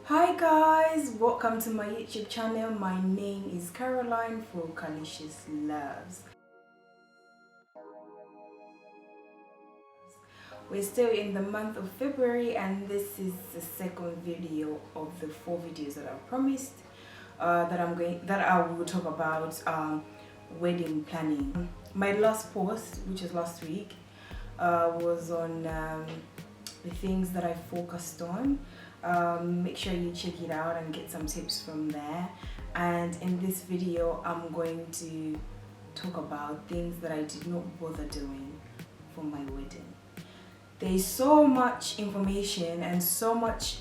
Hi guys, welcome to my YouTube channel. My name is Caroline for Calicious Loves. We're still in the month of February and this is the second video of the 4 videos that I promised that I will talk about wedding planning. My last post, which was last week, was on the things that I focused on. Make sure you check it out and get some tips from there. And in this video I'm going to talk about things that I did not bother doing for my wedding. There's so much information and so much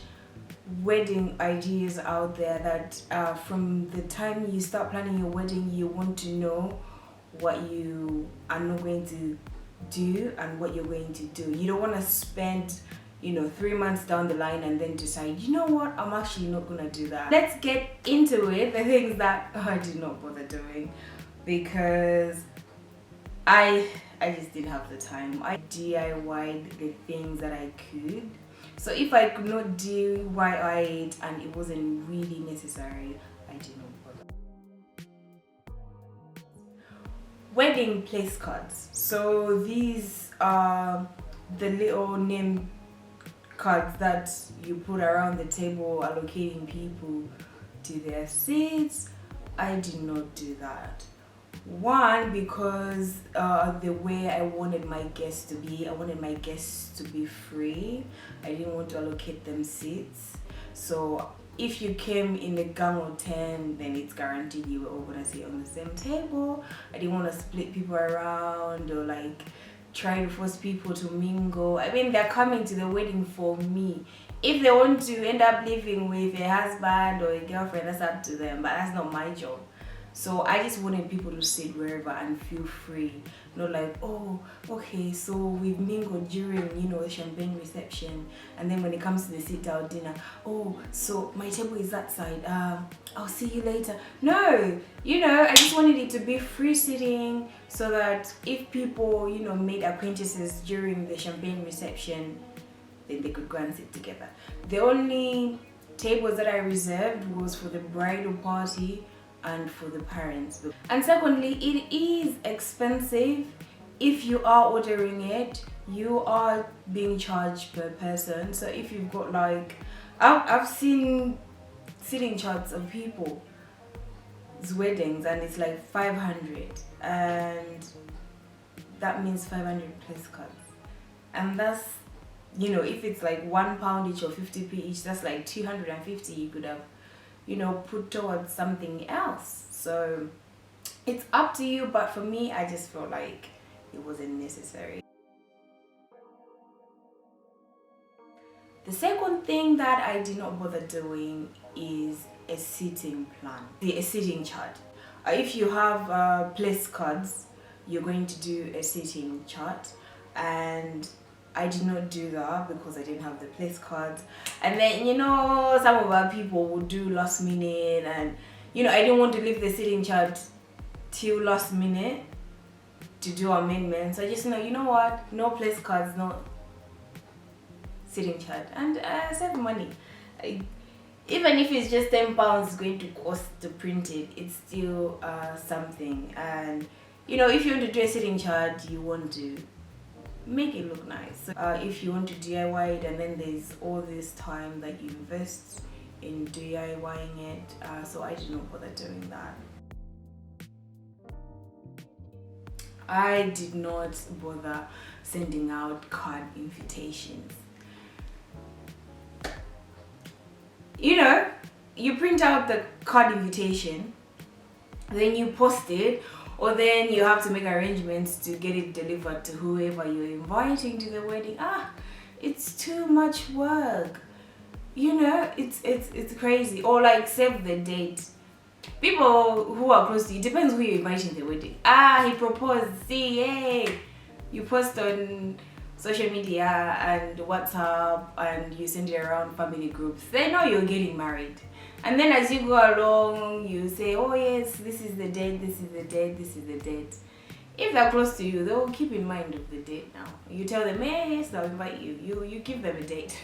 wedding ideas out there that from the time you start planning your wedding, you want to know what you are not going to do and what you're going to do. You don't want to spend 3 months down the line and then decide, you know what, I'm actually not gonna do that. Let's get into it, the things that I did not bother doing because I just didn't have the time. I DIY'd the things that I could. So if I could not DIY it and it wasn't really necessary, I did not bother. Wedding place cards. So these are the little name cards that you put around the table allocating people to their seats. I did not do that. One, because the way I wanted my guests to be, I wanted my guests to be free. I didn't want to allocate them seats. So if you came in a gang of 10, then it's guaranteed you were all gonna sit on the same table. I didn't want to split people around or try to force people to mingle. I mean, they're coming to the wedding for me. If they want to end up living with a husband or a girlfriend, that's up to them, but that's not my job. So I just wanted people to sit wherever and feel free. Not like, oh, okay, so we've mingled during, the champagne reception, and then when it comes to the sit-down dinner, oh, so my table is that side, I'll see you later. No, I just wanted it to be free sitting so that if people, made acquaintances during the champagne reception, then they could go and sit together. The only tables that I reserved was for the bridal party and for the parents. And secondly, it is expensive. If you are ordering it, you are being charged per person. So if you've got I've seen sitting charts of people's weddings and it's like 500, and that means 500 plus cards, and that's if it's like £1 each or 50p each, that's like 250 you could have put towards something else. So it's up to you, but for me, I just felt like it wasn't necessary. The second thing that I did not bother doing is a seating plan, a seating chart. If you have place cards, you're going to do a seating chart, and I did not do that because I didn't have the place cards. And then some of our people would do last minute, and I didn't want to leave the seating chart till last minute to do amendments. So I just what, no place cards, no seating chart, and save money. Even if it's just £10 going to cost to print it, it's still something. And if you want to do a seating chart, you want to make it look nice. So, if you want to DIY it, and then there's all this time that you invest in DIYing it, so I did not bother doing that. I did not bother sending out card invitations. You print out the card invitation, then you post it, or then you have to make arrangements to get it delivered to whoever you're inviting to the wedding. It's too much work. It's crazy. Or save the date. People who are close to you, depends who you're inviting to the wedding. He proposed, see, yay. You post on social media and WhatsApp and you send it around family groups. They know you're getting married. And then as you go along, you say, oh yes, this is the date, this is the date, this is the date. If they're close to you, they'll keep in mind of the date now. You tell them, hey, yes, I'll invite you. You give them a date.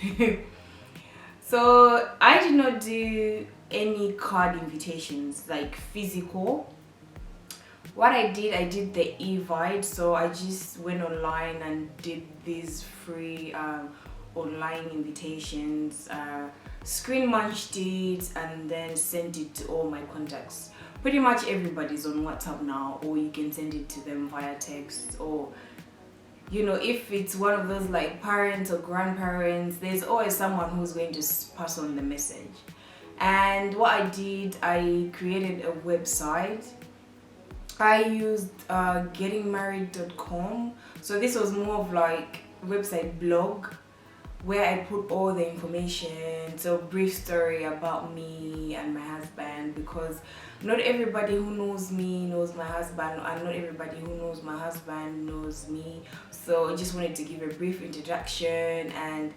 So I did not do any card invitations, like physical. What I did the Evite. So I just went online and did these free online invitations, screen munched it, and then sent it to all my contacts. Pretty much everybody's on WhatsApp now, or you can send it to them via text, or if it's one of those like parents or grandparents, there's always someone who's going to pass on the message. And what I did, I created a website. I used gettingmarried.com. So this was more of like a website blog where I put all the information, so brief story about me and my husband, because not everybody who knows me knows my husband, and not everybody who knows my husband knows me. So I just wanted to give a brief introduction, and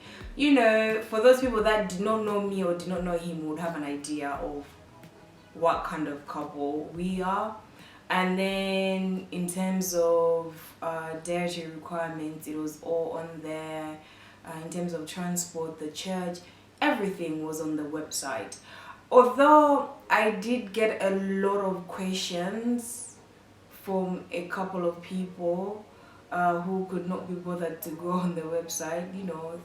for those people that did not know me or did not know him would have an idea of what kind of couple we are. And then in terms of dietary requirements, it was all on there. In terms of transport, the church, everything was on the website. Although I did get a lot of questions from a couple of people who could not be bothered to go on the website.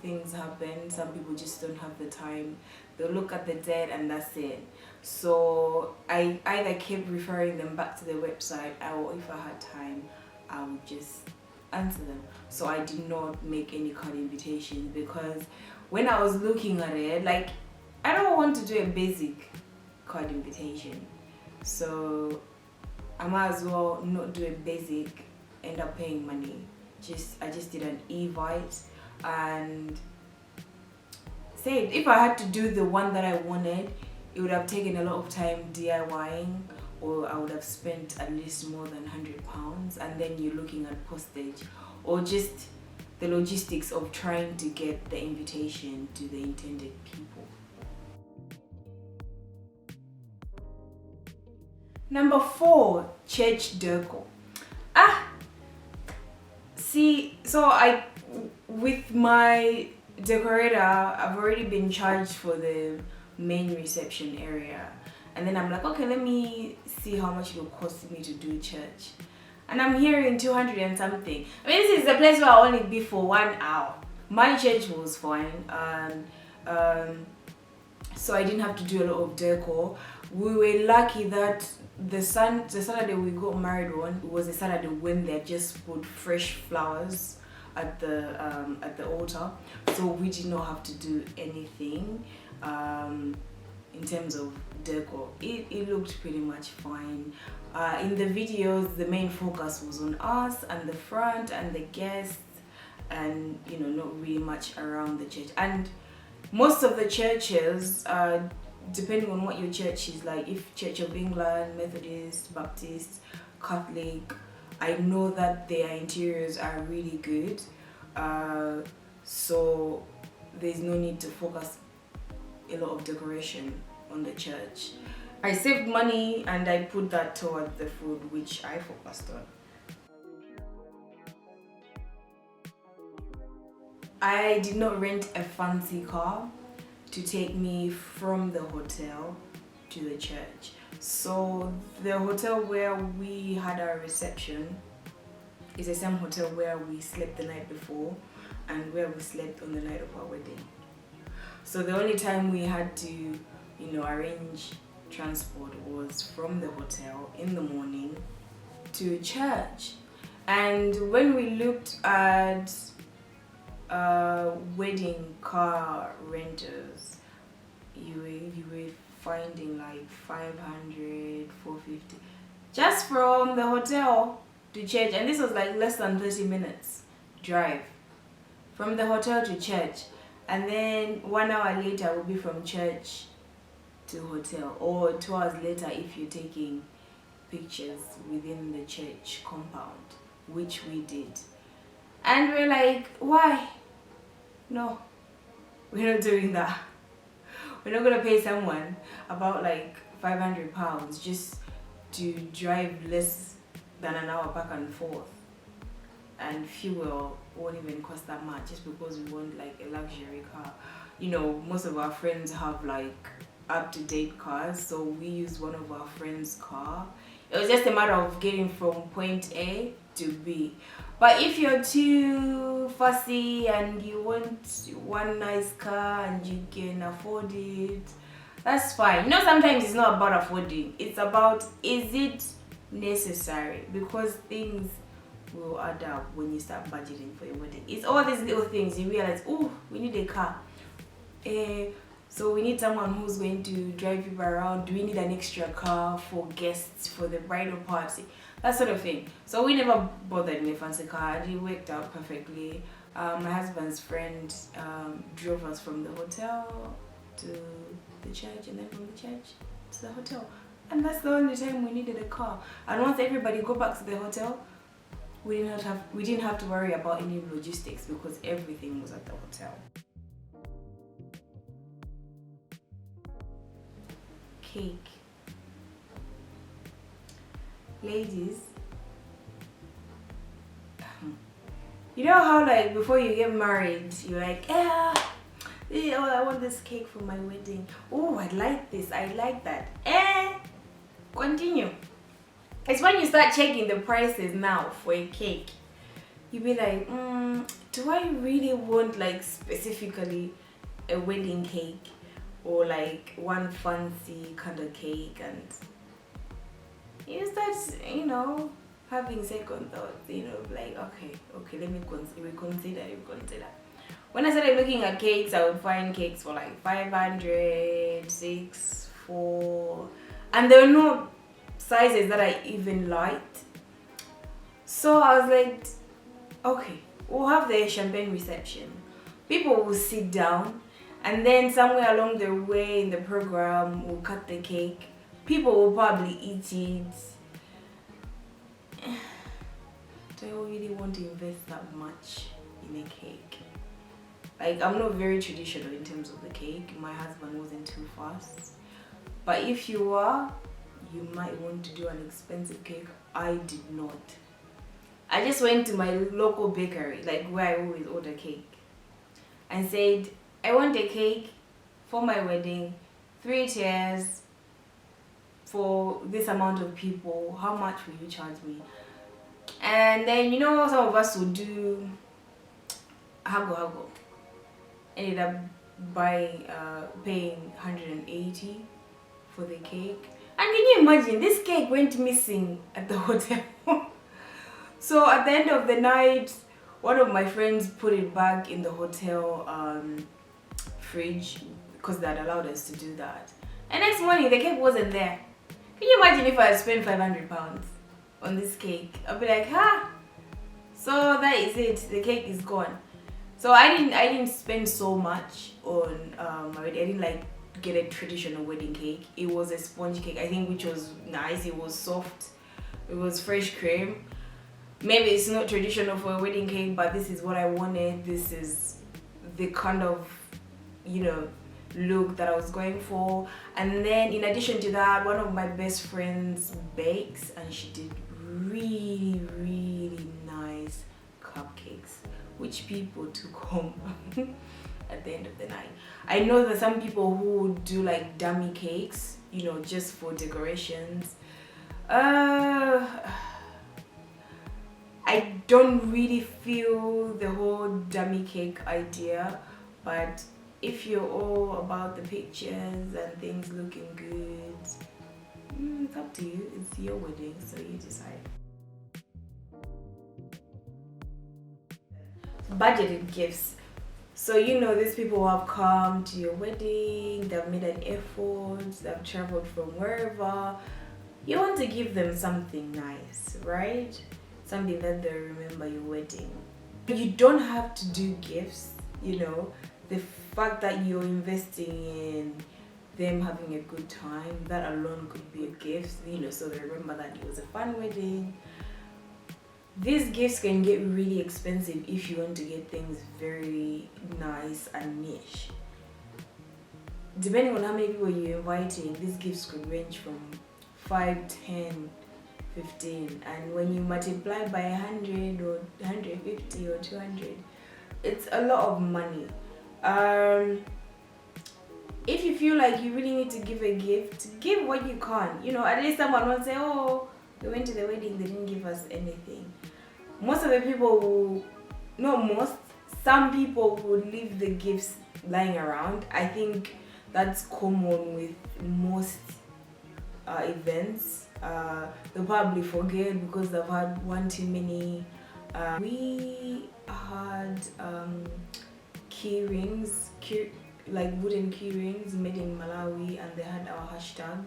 Things happen. Some people just don't have the time. They'll look at the date and that's it. So I either kept referring them back to the website, or if I had time, I would just answer them. So I did not make any card invitations, because when I was looking at it, like, I don't want to do a basic card invitation. So I might as well not do a basic, end up paying money. I just did an Evite, and said if I had to do the one that I wanted, it would have taken a lot of time DIYing, or I would have spent at least more than £100, and then you're looking at postage or just the logistics of trying to get the invitation to the intended people. Number 4, church decor. With my decorator, I've already been charged for the main reception area, and then I'm like, okay, let me see how much it will cost me to do church, and I'm hearing 200 and something. I mean, this is the place where I'll only be for 1 hour. My church was fine, so I didn't have to do a lot of decor. We were lucky that the Saturday we got married on, it was a Saturday when they just put fresh flowers at the altar, so we did not have to do anything in terms of decor. It looked pretty much fine. In the videos, the main focus was on us and the front and the guests, and not really much around the church. And most of the churches, depending on what your church is like, if Church of England, Methodist, Baptist, Catholic, I know that their interiors are really good, so there's no need to focus a lot of decoration on the church. I saved money and I put that towards the food, which I focused on. I did not rent a fancy car to take me from the hotel to the church. So the hotel where we had our reception is the same hotel where we slept the night before and where we slept on the night of our wedding. So the only time we had to, arrange transport was from the hotel in the morning to church. And when we looked at wedding car renters, you were finding like 500, 450 just from the hotel to church, and this was like less than 30 minutes drive from the hotel to church, and then 1 hour later will be from church to hotel, or 2 hours later if you're taking pictures within the church compound, which we did. And we're like, why? No, we're not doing that. We're not gonna pay someone about like £500 just to drive less than an hour back and forth, and fuel won't even cost that much just because we want like a luxury car. you know, most of our friends have like up-to-date cars, so we used one of our friends' car. It was just a matter of getting from point A to B. But if you're too fussy and you want one nice car and you can afford it, that's fine. You know, sometimes it's not about affording, it's about, is it necessary? Because things will add up when you start budgeting for your wedding. It's all these little things you realize, oh, we need a car. So we need someone who's going to drive people around. Do we need an extra car for guests for the bridal party? That sort of thing. So we never bothered in a fancy car. It worked out perfectly. My husband's friend drove us from the hotel to the church, and then from the church to the hotel. And that's the only time we needed a car. And once everybody go back to the hotel, we didn't have to worry about any logistics because everything was at the hotel. Cake. Ladies, you know how like before you get married, you're like, oh, I want this cake for my wedding. Oh, I like this, I like that. Continue. It's when you start checking the prices now for a cake. You be like, do I really want like specifically a wedding cake? Or like one fancy kind of cake, and you start, you know, having second thoughts, you know, like, okay, let me reconsider. When I started looking at cakes, I would find cakes for like 500, 6, 4, and there were no sizes that I even liked. So I was like, okay, we'll have the champagne reception. People will sit down, and then somewhere along the way in the program, we'll cut the cake. People will probably eat it. Do I really want to invest that much in a cake? Like, I'm not very traditional in terms of the cake. My husband wasn't too fast. But if you are, you might want to do an expensive cake. I did not. I just went to my local bakery, like where I always order cake, and said, I want a cake for my wedding, 3 tiers, for this amount of people. How much will you charge me? And then, you know, some of us would do hago. Ended up paying 180 for the cake. And can you imagine, this cake went missing at the hotel. So at the end of the night, one of my friends put it back in the hotel fridge because they had allowed us to do that. And next morning, the cake wasn't there. Can you imagine if I had spent £500 on this cake? I'd be like, so that is it, the cake is gone. So I didn't spend so much on my wedding. I didn't like get a traditional wedding cake. It was a sponge cake, I think, which was nice. It was soft, it was fresh cream. Maybe it's not traditional for a wedding cake, but this is what I wanted. This is the kind of, you know, look that I was going for. And then in addition to that, one of my best friends bakes, and she did really, really nice cupcakes, which people took home at the end of the night. I know that some people who do like dummy cakes, you know, just for decorations. I don't really feel the whole dummy cake idea, but if you're all about the pictures and things looking good, it's up to you. It's your wedding, so you decide. Budgeted gifts. So, you know, these people who have come to your wedding, they've made an effort, they've traveled from wherever. You want to give them something nice, right? Something that they'll remember your wedding. You don't have to do gifts, you know. The fact that you're investing in them having a good time, that alone could be a gift, you know, so they remember that it was a fun wedding. These gifts can get really expensive if you want to get things very nice and niche. Depending on how many people you're inviting, these gifts could range from 5, 10, 15, and when you multiply by 100 or 150 or 200, it's a lot of money. if you feel like you really need to give a gift, give what you can. You know, at least someone won't say, oh, we went to the wedding, they didn't give us anything. Most of the people will, not most, some people will leave the gifts lying around. I think that's common with most events. They'll probably forget because they've had one too many. We had key rings, like wooden key rings made in Malawi, and they had our hashtag,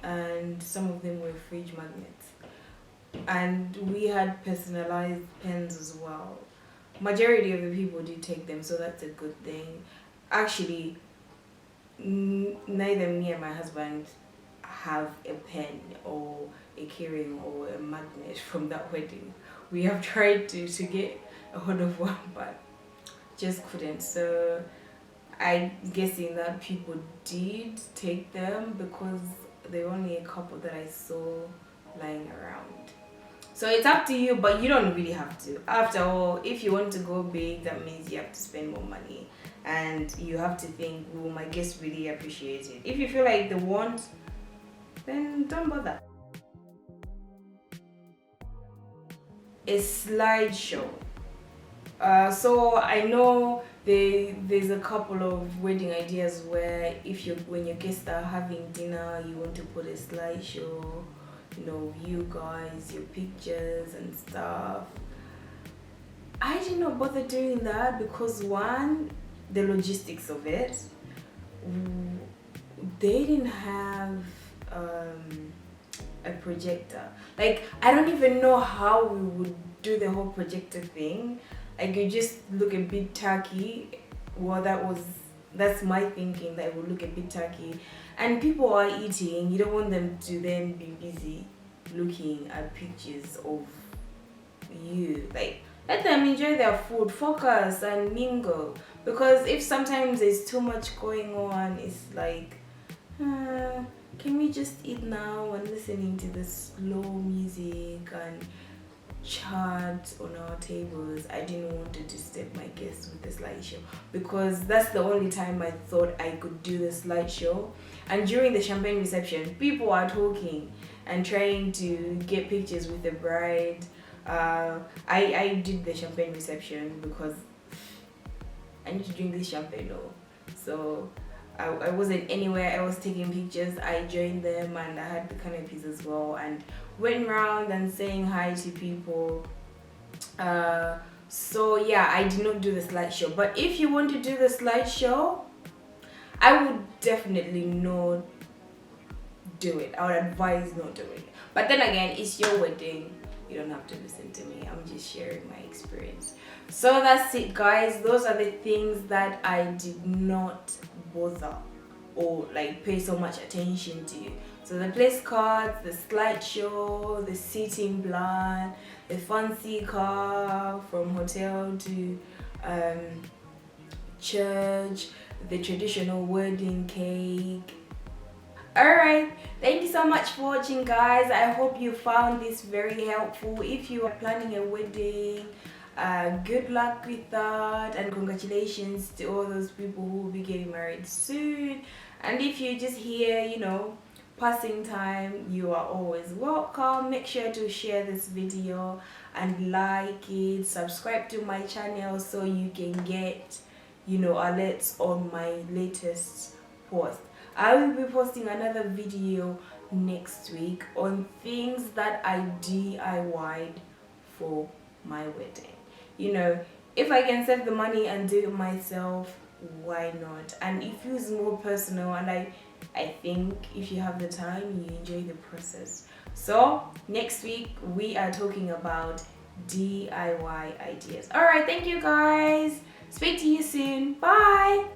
and some of them were fridge magnets. And we had personalized pens as well. Majority of the people did take them, so that's a good thing. Actually, neither me and my husband have a pen or a keyring or a magnet from that wedding. We have tried to get a hold of one, but just couldn't. So I'm guessing that people did take them because there were only a couple that I saw lying around. So it's up to you, but you don't really have to. After all, if you want to go big, that means you have to spend more money, and you have to think, will my guests really appreciate it? If you feel like they won't, then don't bother. A slideshow. So I know there's a couple of wedding ideas where when your guests are having dinner, you want to put a slideshow, you know, you guys, your pictures and stuff. I did not bother doing that because one, the logistics of it, they didn't have a projector. Like, I don't even know how we would do the whole projector thing. Like, you just look a bit tacky. Well, that's my thinking, that it would look a bit tacky. And people are eating, you don't want them to then be busy looking at pictures of you. Like, let them enjoy their food, focus and mingle. Because if sometimes there's too much going on, it's like, can we just eat now and listening to the slow music and chat on our tables? I didn't want to disturb my guests with the slideshow because that's the only time I thought I could do the slideshow. And during the champagne reception, people are talking and trying to get pictures with the bride. I did the champagne reception because I need to drink this champagne though. So I wasn't anywhere else taking pictures. I joined them and I had the canopies as well and went around and saying hi to people. So yeah, I did not do the slideshow. But if you want to do the slideshow, I would definitely not do it. I would advise not doing it. But then again, it's your wedding. You don't have to listen to me. I'm just sharing my experience. So that's it, guys. Those are the things that I did not bother or like pay so much attention to. So the place cards, the slideshow, the seating plan, the fancy car from hotel to church, the traditional wedding cake. Alright, thank you so much for watching, guys. I hope you found this very helpful. If you are planning a wedding, good luck with that, and congratulations to all those people who will be getting married soon. And if you're just here, you know, passing time, you are always welcome. Make sure to share this video and like it, subscribe to my channel so you can get, you know, alerts on my latest post. I will be posting another video next week on things that I DIY'd for my wedding. You know, if I can save the money and do it myself, why not? And it feels more personal, and I think if you have the time, you enjoy the process. So next week we are talking about DIY ideas. Alright, thank you guys. Speak to you soon. Bye.